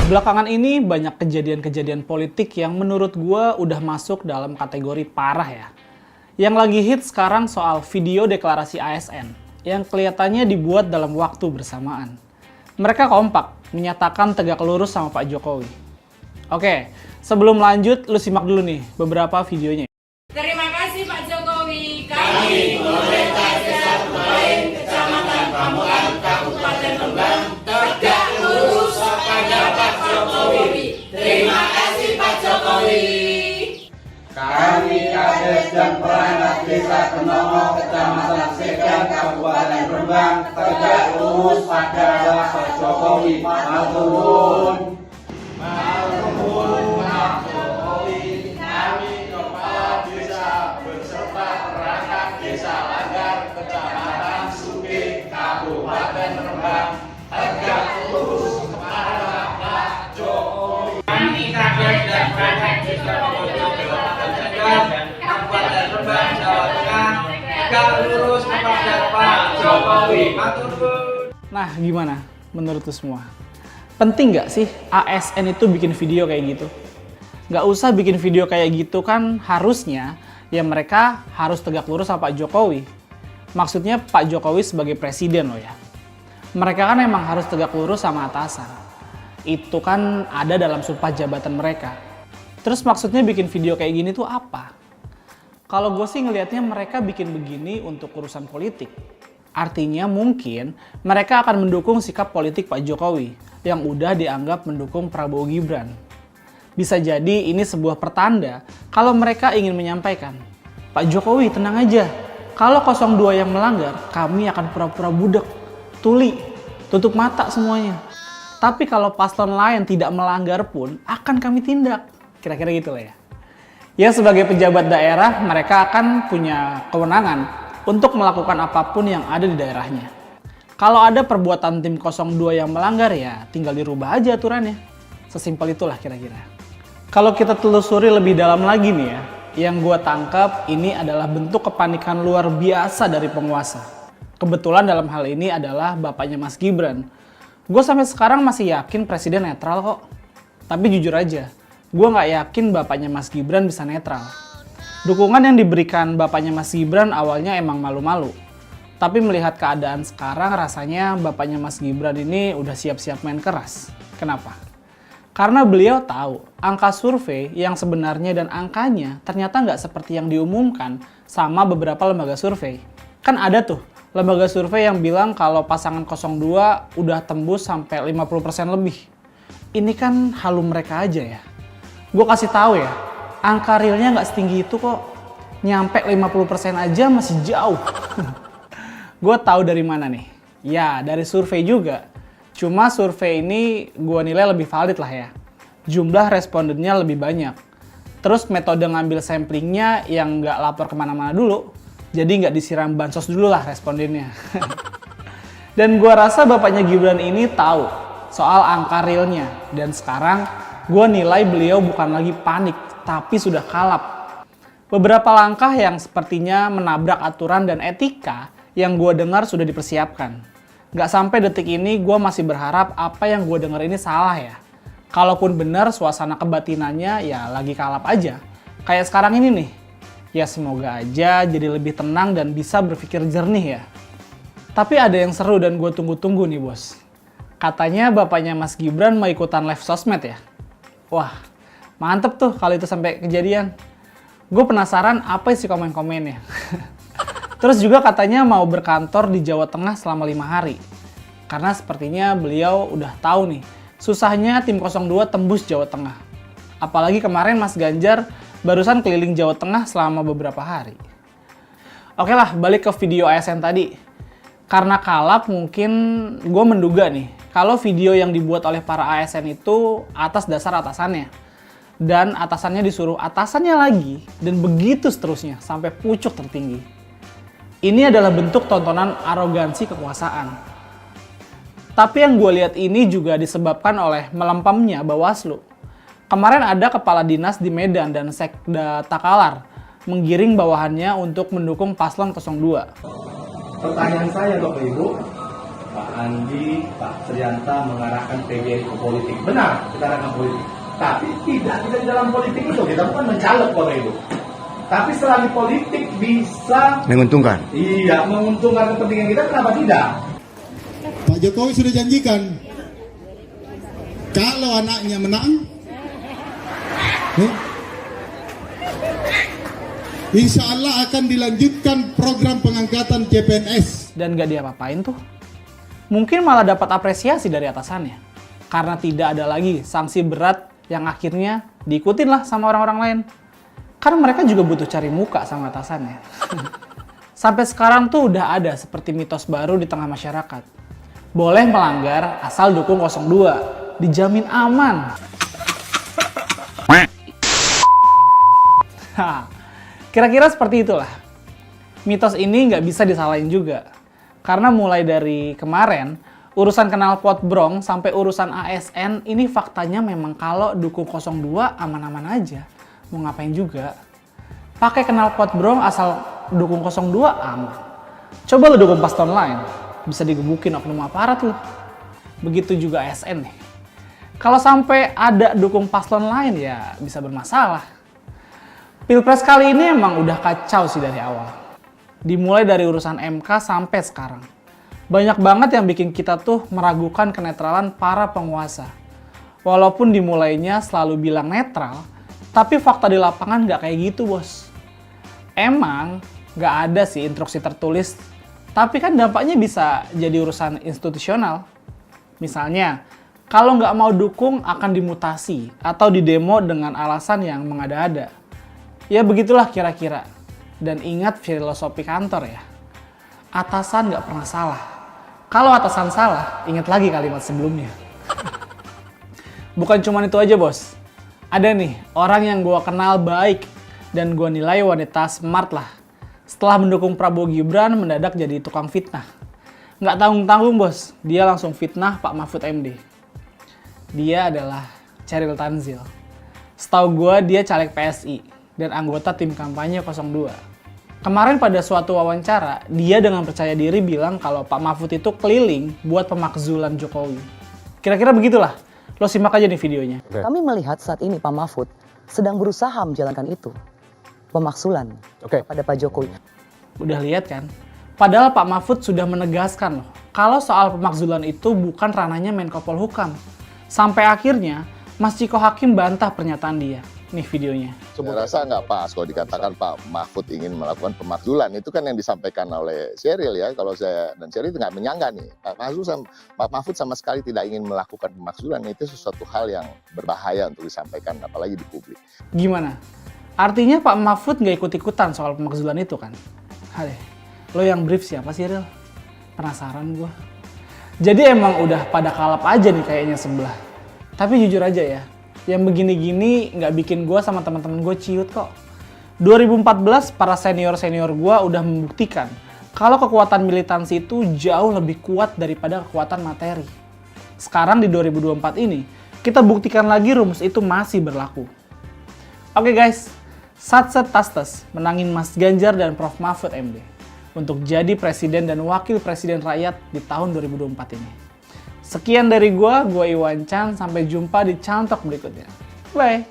Belakangan ini banyak kejadian-kejadian politik yang menurut gue udah masuk dalam kategori parah ya. Yang lagi hit sekarang soal video deklarasi ASN yang kelihatannya dibuat dalam waktu bersamaan. Mereka kompak menyatakan tegak lurus sama Pak Jokowi. Oke, sebelum lanjut lu simak dulu nih beberapa videonya. Terima kasih Pak Jokowi. Kami pemerintah Desa Pemain, Kecamatan Pamulang, Kabupaten Rembang, tegak lurus kepada Pak Jokowi. Terima kasih Pak Jokowi. Kami Kades dan perangkat Desa Kenomo, Kecamatan Segan, Kabupaten Rembang, tegak lurus pada Pak Jokowi. Matur nuwun. Nah, gimana menurut lu semua? Penting nggak sih ASN itu bikin video kayak gitu? Nggak usah bikin video kayak gitu kan, harusnya ya mereka harus tegak lurus sama Pak Jokowi. Maksudnya Pak Jokowi sebagai presiden loh ya. Mereka kan emang harus tegak lurus sama atasan. Itu kan ada dalam sumpah jabatan mereka. Terus maksudnya bikin video kayak gini tuh apa? Kalau gue sih ngelihatnya mereka bikin begini untuk urusan politik. Artinya mungkin mereka akan mendukung sikap politik Pak Jokowi yang udah dianggap mendukung Prabowo Gibran. Bisa jadi ini sebuah pertanda kalau mereka ingin menyampaikan, Pak Jokowi tenang aja, kalau 02 yang melanggar kami akan pura-pura budek, tuli, tutup mata semuanya. Tapi kalau paslon lain tidak melanggar pun akan kami tindak. Kira-kira gitu lah ya. Ya sebagai pejabat daerah mereka akan punya kewenangan untuk melakukan apapun yang ada di daerahnya. Kalau ada perbuatan tim 02 yang melanggar ya tinggal dirubah aja aturannya. Sesimpel itulah kira-kira. Kalau kita telusuri lebih dalam lagi nih ya, yang gue tangkap ini adalah bentuk kepanikan luar biasa dari penguasa. Kebetulan dalam hal ini adalah bapaknya Mas Gibran. Gue sampai sekarang masih yakin presiden netral kok. Tapi jujur aja, gue nggak yakin bapaknya Mas Gibran bisa netral. Dukungan yang diberikan bapaknya Mas Gibran awalnya emang malu-malu. Tapi melihat keadaan sekarang rasanya bapaknya Mas Gibran ini udah siap-siap main keras. Kenapa? Karena beliau tahu angka survei yang sebenarnya dan angkanya ternyata nggak seperti yang diumumkan sama beberapa lembaga survei. Kan ada tuh lembaga survei yang bilang kalau pasangan 02 udah tembus sampai 50% lebih. Ini kan halu mereka aja ya. Gue kasih tahu ya, angka realnya nggak setinggi itu kok. Nyampe 50% aja masih jauh. Gue tahu dari mana nih? Ya, dari survei juga. Cuma survei ini gue nilai lebih valid lah ya. Jumlah respondennya lebih banyak. Terus metode ngambil samplingnya yang nggak lapor kemana-mana dulu. Jadi nggak disiram bansos dulu lah respondennya. Dan gue rasa bapaknya Gibran ini tahu soal angka realnya. Dan sekarang gue nilai beliau bukan lagi panik, tapi sudah kalap. Beberapa langkah yang sepertinya menabrak aturan dan etika yang gue dengar sudah dipersiapkan. Gak sampai detik ini gue masih berharap apa yang gue dengar ini salah ya. Kalaupun benar suasana kebatinannya ya lagi kalap aja. Kayak sekarang ini nih. Ya semoga aja jadi lebih tenang dan bisa berpikir jernih ya. Tapi ada yang seru dan gue tunggu-tunggu nih bos. Katanya bapaknya Mas Gibran mau ikutan live sosmed ya. Wah, mantep tuh kalau itu sampai kejadian. Gue penasaran apa isi komen-komennya. Terus juga katanya mau berkantor di Jawa Tengah selama 5 hari. Karena sepertinya beliau udah tahu nih, susahnya tim 02 tembus Jawa Tengah. Apalagi kemarin Mas Ganjar barusan keliling Jawa Tengah selama beberapa hari. Oke lah, balik ke video ASN tadi. Karena kalap mungkin gue menduga nih, kalau video yang dibuat oleh para ASN itu atas dasar atasannya. Dan atasannya disuruh atasannya lagi, dan begitu seterusnya, sampai pucuk tertinggi. Ini adalah bentuk tontonan arogansi kekuasaan. Tapi yang gue lihat ini juga disebabkan oleh melempemnya Bawaslu. Kemarin ada kepala dinas di Medan dan Sekda Takalar menggiring bawahannya untuk mendukung paslon 02. Pertanyaan saya Bapak Ibu, Pak Andi, Pak Trianta mengarahkan PGRI ke politik. Benar, kita arahkan politik. Tapi tidak di dalam politik itu, kita bukan mencalek Bapak Ibu. Tapi setelah di politik bisa menguntungkan. Iya, menguntungkan kepentingan kita, kenapa tidak? Pak Jokowi sudah janjikan kalau anaknya menang, insya Allah akan dilanjutkan program pengangkatan CPNS. Dan gak diapa-apain tuh. Mungkin malah dapat apresiasi dari atasannya. Karena tidak ada lagi sanksi berat yang akhirnya diikutin lah sama orang-orang lain. Karena mereka juga butuh cari muka sama atasannya. Sampai sekarang tuh udah ada seperti mitos baru di tengah masyarakat. Boleh melanggar asal dukung 02. Dijamin aman. Kira-kira seperti itulah. Mitos ini nggak bisa disalahin juga. Karena mulai dari kemarin, urusan knalpot brong sampai urusan ASN ini faktanya memang kalau dukung 02 aman-aman aja. Mau ngapain juga. Pakai knalpot brong asal dukung 02 aman. Coba lo dukung paslon lain, bisa digebukin oknum aparat lo. Begitu juga ASN nih. Kalau sampai ada dukung paslon lain ya bisa bermasalah. Pilpres kali ini emang udah kacau sih dari awal. Dimulai dari urusan MK sampai sekarang. Banyak banget yang bikin kita tuh meragukan kenetralan para penguasa. Walaupun dimulainya selalu bilang netral, tapi fakta di lapangan nggak kayak gitu, bos. Emang nggak ada sih instruksi tertulis, tapi kan dampaknya bisa jadi urusan institusional. Misalnya, kalau nggak mau dukung akan dimutasi atau didemo dengan alasan yang mengada-ada. Ya begitulah kira-kira. Dan ingat filosofi kantor ya, atasan nggak pernah salah. Kalau atasan salah, ingat lagi kalimat sebelumnya. Bukan cuma itu aja, bos. Ada nih orang yang gue kenal baik dan gue nilai wanita smart lah. Setelah mendukung Prabowo Gibran, mendadak jadi tukang fitnah. Nggak tanggung-tanggung, bos. Dia langsung fitnah Pak Mahfud MD. Dia adalah Chairil Tanzil. Setahu gue dia caleg PSI dan anggota tim kampanye 02. Kemarin pada suatu wawancara, dia dengan percaya diri bilang kalau Pak Mahfud itu keliling buat pemakzulan Jokowi. Kira-kira begitulah. Lo simak aja nih videonya. Kami melihat saat ini Pak Mahfud sedang berusaha menjalankan itu. Pemakzulan kepada Pak Jokowi. Udah lihat kan? Padahal Pak Mahfud sudah menegaskan loh, kalau soal pemakzulan itu bukan ranahnya Menko Polhukam. Sampai akhirnya, Mas Ciko Hakim bantah pernyataan dia. Nih videonya. Saya rasa nggak pas kalau dikatakan Pak Mahfud ingin melakukan pemakzulan. Itu kan yang disampaikan oleh Chairil ya. Kalau saya dan Chairil nggak menyangka nih. Pak Mahfud sama sekali tidak ingin melakukan pemakzulan. Itu sesuatu hal yang berbahaya untuk disampaikan, apalagi di publik. Gimana? Artinya Pak Mahfud nggak ikut-ikutan soal pemakzulan itu kan? Hadeh, lo yang brief siapa sih, Ril? Penasaran gue. Jadi emang udah pada kalap aja nih kayaknya sebelah. Tapi jujur aja ya, yang begini-gini nggak bikin gue sama teman-teman gue ciut kok. 2014 para senior-senior gue udah membuktikan kalau kekuatan militansi itu jauh lebih kuat daripada kekuatan materi. Sekarang di 2024 ini, kita buktikan lagi rumus itu masih berlaku. Oke guys, Satset Tastes menangin Mas Ganjar dan Prof Mahfud MD untuk jadi presiden dan wakil presiden rakyat di tahun 2024 ini. Sekian dari gua Iwan Chan, sampai jumpa di Cantok berikutnya. Bye!